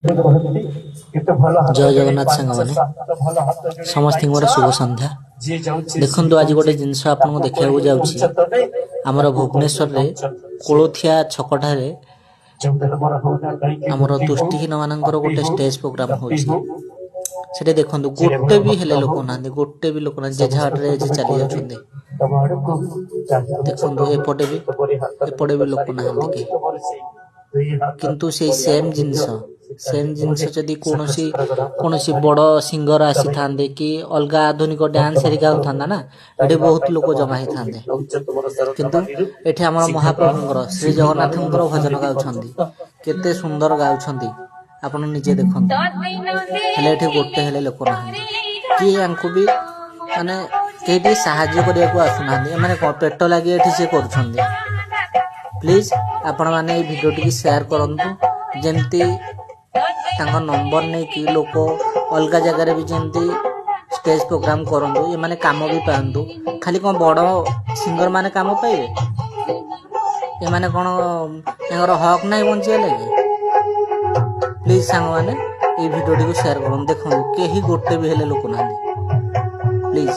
जय जगन्नाथ सांग मैंने समस्त शुभ संध्या। देखो आज गोटे जिनस आपको देखा जाऊँगी आमर भुवनेश्वर रे कोलोथिया छकठार आमर दृष्टिहीन मानकर गोटे स्टेज प्रोग्राम होछि। सेटे देखो गोटे भी हेले लोक ना गोटे भी लोक ना जेझा बाटे चली जाउछन्ते। देखो एपटे भी लोक ना किंतु से सेम जिनस जदि कोनोसी बड़ सिंगर आसी थांदे कि अलग आधुनिक डांस हेरिका होता ना ये बहुत लोक जमा ही थांदे किंतु एठी हमर महाप्रभुंकर श्री जगन्नाथंकर भजन गाउछन्ती केते सुंदर गाउछन्ती आपण निजे देखंतु। हेले एठी गोटे हेले लोक ना कि यांको भी माने केटी सहाय्य करिया को आसु ना माने पेट लागि एठी से करूछन्ती। प्लीज आपण माने भिडियो टी शेयर करंतु जेमती तांका नंबर नहीं कि लोक अलग जगह भी जमती स्टेज प्रोग्राम करंतु ये माने काम भी पांतु। खाली कौन बड़ सिंगर माने काम पाइबे ये माने कौन यार हक नहीं बंचिया लगे। प्लीज सांग माने ये भिडियो टी शेयर करंतु। देखो कहीं गोटे भी हेले लोक ना प्लीज।